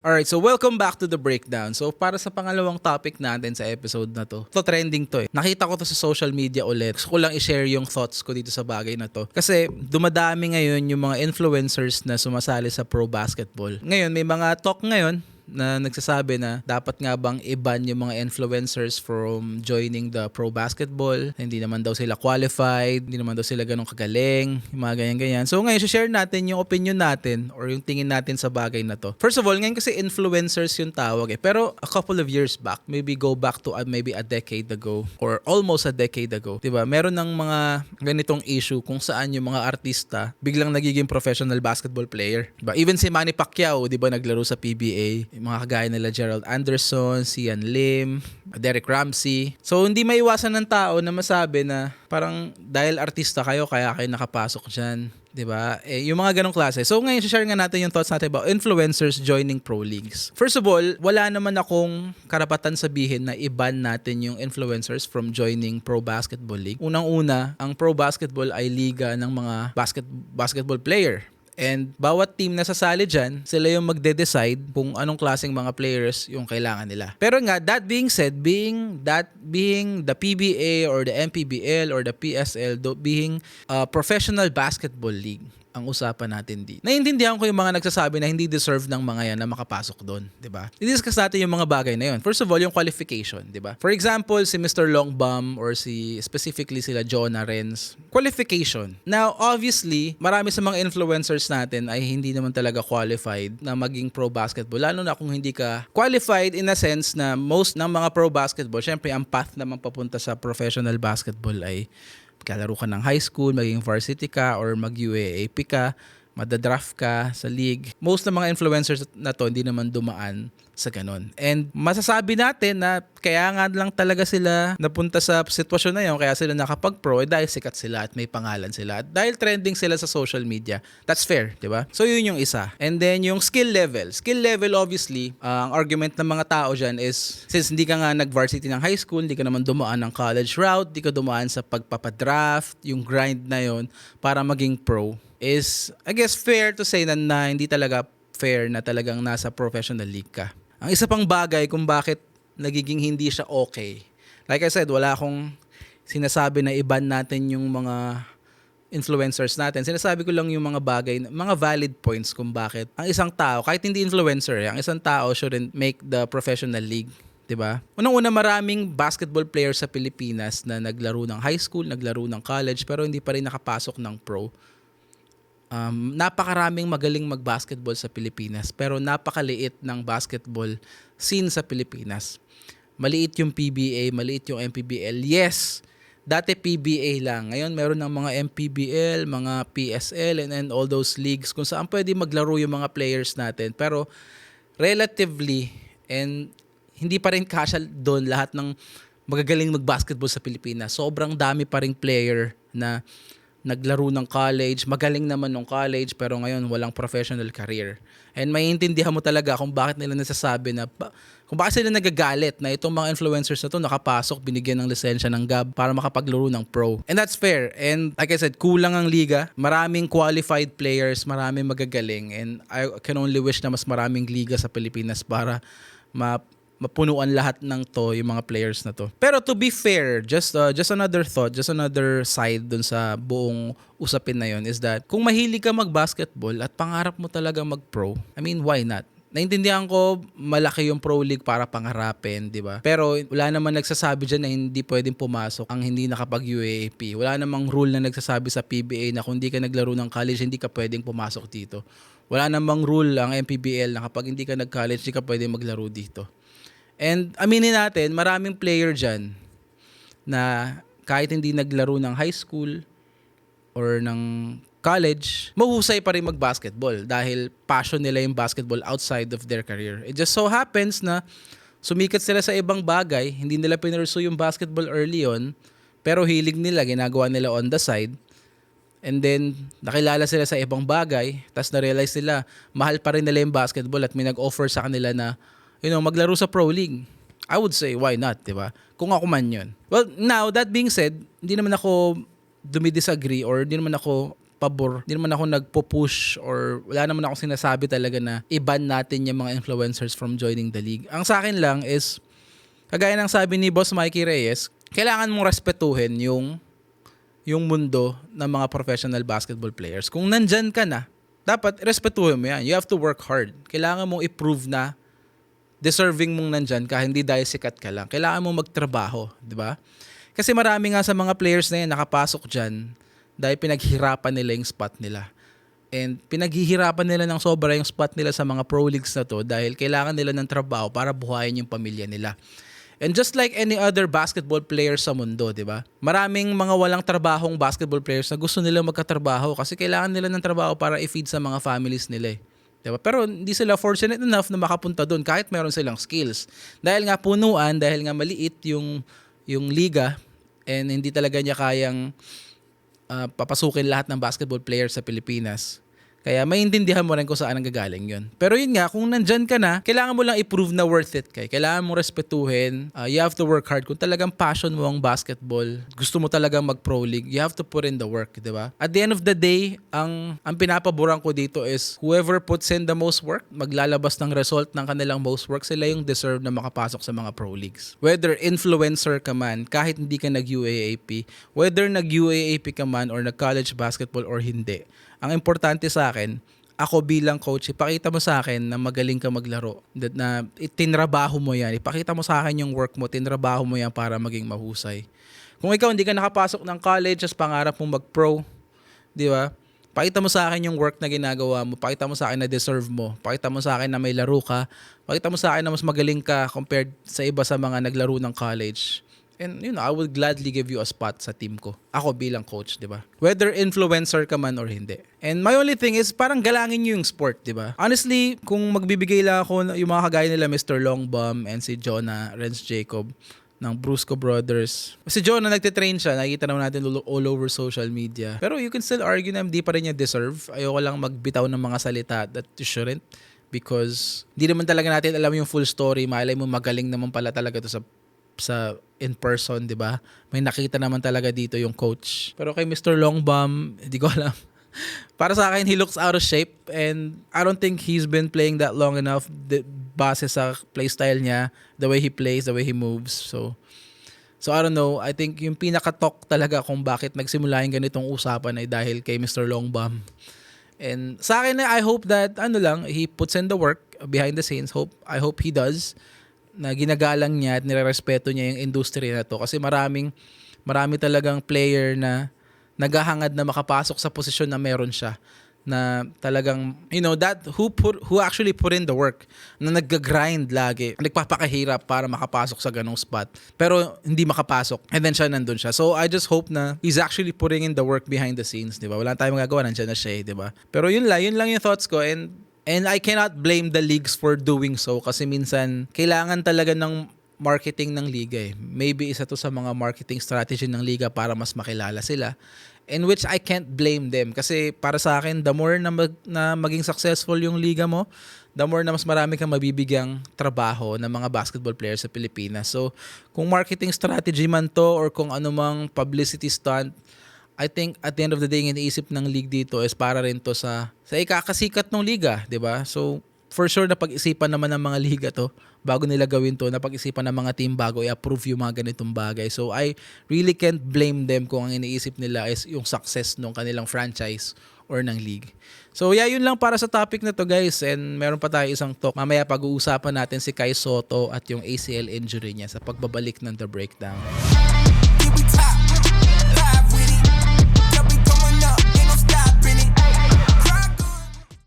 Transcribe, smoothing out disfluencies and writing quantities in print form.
Alright, so welcome back to the breakdown. So para sa pangalawang topic natin sa episode na to trending to eh. Nakita ko to sa social media ulit. Gusto ko lang i-share yung thoughts ko dito sa bagay na to. Kasi dumadami ngayon yung mga influencers na sumasali sa pro basketball. Ngayon, may mga talk ngayon na nagsasabi na dapat nga bang i-ban yung mga influencers from joining the pro basketball. Hindi naman daw sila qualified, hindi naman daw sila ganun kagaling, yung mga ganyan-ganyan. So ngayon, share natin yung opinion natin or yung tingin natin sa bagay na to. First of all, ngayon kasi influencers yung tawag eh. Pero a couple of years back, maybe go back to maybe a decade ago or almost a decade ago, diba? Meron ng mga ganitong issue kung saan yung mga artista biglang nagiging professional basketball player. Diba? Even si Manny Pacquiao, diba, naglaro sa PBA. Mga kagaya nila Gerald Anderson, Sian Lim, Derek Ramsey. So hindi maiwasan ng tao na masabi na parang dahil artista kayo kaya kayo nakapasok dyan. 'Di ba? Yung mga ganong klase. So ngayon share nga natin yung thoughts natin about influencers joining pro leagues. First of all, wala naman akong karapatan sabihin na i-ban natin yung influencers from joining pro basketball league. Unang-una, ang pro basketball ay liga ng mga basketball player. And bawat team na sasali dyan, sila yung magde-decide kung anong klaseng mga players yung kailangan nila. Pero nga, that being said, being the PBA or the MPBL or the PSL, being a professional basketball league, ang usapan natin dito. Naiintindihan ko yung mga nagsasabi na hindi deserve ng mga yan na makapasok doon, 'di ba? I-discuss natin yung mga bagay na yun. First of all, yung qualification, 'di ba? For example, si Mr. Longbum or specifically sila Jonah Renz, qualification. Now, obviously, marami sa mga influencers natin ay hindi naman talaga qualified na maging pro basketball. Lalo na kung hindi ka qualified in a sense na most ng mga pro basketball, syempre ang path naman papunta sa professional basketball ay kalaro ka ng high school, maging varsity ka, or mag-UAAP ka, madadraft ka sa league. Most ng mga influencers na to hindi naman dumaan sa ganun. And masasabi natin na kaya nga lang talaga sila napunta sa sitwasyon na yun, kaya sila nakapag-pro, dahil sikat sila at may pangalan sila. At dahil trending sila sa social media. That's fair, di ba? So yun yung isa. And then yung skill level. Skill level, obviously, ang argument ng mga tao dyan is, since hindi ka nga nag-varsity ng high school, hindi ka naman dumaan ng college route, hindi ka dumaan sa pagpapadraft, yung grind na yun para maging pro, is, I guess, fair to say na hindi talaga fair na talagang nasa professional league ka. Ang isa pang bagay kung bakit nagiging hindi siya okay. Like I said, wala akong sinasabi na i-ban natin yung mga influencers natin. Sinasabi ko lang yung mga bagay, mga valid points kung bakit ang isang tao, kahit hindi influencer, ang isang tao shouldn't make the professional league. Diba? Unang-una, maraming basketball players sa Pilipinas na naglaro ng high school, naglaro ng college, pero hindi pa rin nakapasok ng pro. Napakaraming magaling mag-basketball sa Pilipinas, pero napakaliit ng basketball scene sa Pilipinas. Maliit yung PBA, maliit yung MPBL. Yes, dati PBA lang. Ngayon meron ng mga MPBL, mga PSL, and all those leagues kung saan pwede maglaro yung mga players natin. Pero relatively, and hindi pa rin kasya doon lahat ng magagaling mag-basketball sa Pilipinas. Sobrang dami pa ring player na naglaro ng college, magaling naman ng college, pero ngayon walang professional career. And maiintindihan mo talaga kung bakit nila nasasabi na, kung bakit sila nagagalit na itong mga influencers na to nakapasok, binigyan ng lisensya ng GAB para makapaglaro ng pro. And that's fair. And like I said, kulang ang liga, maraming qualified players, maraming magagaling, and I can only wish na mas maraming liga sa Pilipinas para mapunuan lahat ng to, yung mga players na to. Pero to be fair, just another thought, just another side dun sa buong usapin na yun is that kung mahilig ka mag-basketball at pangarap mo talaga mag-pro, I mean, why not? Naintindihan ko, malaki yung pro league para pangarapin, di ba? Pero wala naman nagsasabi dyan na hindi pwedeng pumasok ang hindi nakapag-UAAP. Wala namang rule na nagsasabi sa PBA na kung hindi ka naglaro ng college, hindi ka pwedeng pumasok dito. Wala namang rule ang MPBL na kapag hindi ka nag-college, hindi ka pwedeng maglaro dito. And aminin natin, maraming player dyan na kahit hindi naglaro ng high school or ng college, mahusay pa rin mag-basketball dahil passion nila yung basketball outside of their career. It just so happens na sumikat sila sa ibang bagay, hindi nila pinursu yung basketball early on, pero hilig nila, ginagawa nila on the side. And then, nakilala sila sa ibang bagay, tapos na-realize nila, mahal pa rin nila yung basketball at may nag-offer sa kanila na maglaro sa pro league. I would say, why not, di ba? Kung ako man yun. Well, now, that being said, hindi naman ako dumidisagree or hindi naman ako pabor, hindi naman ako nagpo-push or wala naman ako sinasabi talaga na i-ban natin yung mga influencers from joining the league. Ang sa akin lang is, kagaya ng sabi ni Boss Mikey Reyes, kailangan mong respetuhin yung mundo ng mga professional basketball players. Kung nandyan ka na, dapat respetuhin mo yan. You have to work hard. Kailangan mong i-prove na deserving mong nandyan ka, hindi dahil sikat ka lang. Kailangan mong magtrabaho, di ba? Kasi marami nga sa mga players na yan nakapasok dyan dahil pinaghirapan nila yung spot nila. And pinaghihirapan nila ng sobra yung spot nila sa mga pro leagues na to dahil kailangan nila ng trabaho para buhayin yung pamilya nila. And just like any other basketball player sa mundo, di ba? Maraming mga walang trabahong basketball players na gusto nila magkatrabaho kasi kailangan nila ng trabaho para i-feed sa mga families nila eh. Diba? Pero hindi sila fortunate enough na makapunta doon kahit meron silang skills. Dahil nga punuan, dahil nga maliit yung liga and hindi talaga niya kayang papasukin lahat ng basketball players sa Pilipinas. Kaya maintindihan mo rin kung saan ang gagaling yun. Pero yun nga, kung nandyan ka na, kailangan mo lang i-prove na worth it kay. Kailangan mo respetuhin. You have to work hard. Kung talagang passion mo ang basketball, gusto mo talagang mag-pro league, you have to put in the work, di ba? At the end of the day, ang pinapaboran ko dito is whoever puts in the most work, maglalabas ng result ng kanilang most work, sila yung deserve na makapasok sa mga pro leagues. Whether influencer ka man, kahit hindi ka nag-UAAP, whether nag-UAAP ka man or nag-college basketball or hindi, ang importante sa akin, ako bilang coach, ipakita mo sa akin na magaling ka maglaro. Na tinrabaho mo yan. Ipakita mo sa akin yung work mo, tinrabaho mo yan para maging mahusay. Kung ikaw hindi ka nakapasok ng college, as pangarap mong mag-pro, di ba? Pakita mo sa akin yung work na ginagawa mo. Pakita mo sa akin na deserve mo. Pakita mo sa akin na may laro ka. Pakita mo sa akin na mas magaling ka compared sa iba sa mga naglaro ng college. And I would gladly give you a spot sa team ko. Ako bilang coach, di ba? Whether influencer ka man or hindi. And my only thing is, parang galangin nyo yung sport, di ba? Honestly, kung magbibigay lang ako yung mga kagaya nila, Mr. Longbum and si Jonah Renz Jacob ng Brusco Brothers. Si Jonah nagtitrain siya, nakikita naman natin all over social media. Pero you can still argue na hindi pa rin niya deserve. Ayoko lang magbitaw ng mga salita that you shouldn't. Because hindi naman talaga natin alam yung full story. Malay mo magaling naman pala talaga to sa in person, di ba? May nakita naman talaga dito yung coach. Pero kay Mr. Longbum, hindi ko alam. Para sa akin, he looks out of shape and I don't think he's been playing that long enough base sa playstyle niya, the way he plays, the way he moves. So I don't know. I think yung pinaka-talk talaga kung bakit nagsimula yung ganitong usapan ay dahil kay Mr. Longbum. And sa akin, I hope that he puts in the work behind the scenes. I hope he does, na ginagalang niya at nirerespeto niya yung industry na to kasi marami talagang player na naghahangad na makapasok sa posisyon na meron siya na talagang that who actually put in the work, na nagga-grind lagi, nagpapakahirap para makapasok sa ganong spot pero hindi makapasok and then siya nandun siya. So I just hope na he's actually putting in the work behind the scenes, di ba? Wala tayong magagawa, nandiyan na siya, di ba? Pero yun lang yung thoughts ko. And I cannot blame the leagues for doing so kasi minsan kailangan talaga ng marketing ng liga eh. Maybe isa to sa mga marketing strategy ng liga para mas makilala sila. In which I can't blame them kasi para sa akin, the more na maging successful yung liga mo, the more na mas marami kang mabibigyang trabaho ng mga basketball players sa Pilipinas. So kung marketing strategy man to or kung anumang publicity stunt, I think at the end of the day, yung iniisip ng league dito is para rin to sa ikakasikat ng liga, di ba? So, for sure na pag-isipan naman ng mga liga to, bago nila gawin to, na pag-isipan ng mga team bago i-approve yung mga ganitong bagay. So, I really can't blame them kung ang iniisip nila is yung success ng kanilang franchise or ng league. So, yun lang para sa topic na to, guys. And meron pa tayo isang talk. Mamaya pag-uusapan natin si Kai Sotto at yung ACL injury niya sa pagbabalik ng The Breakdown.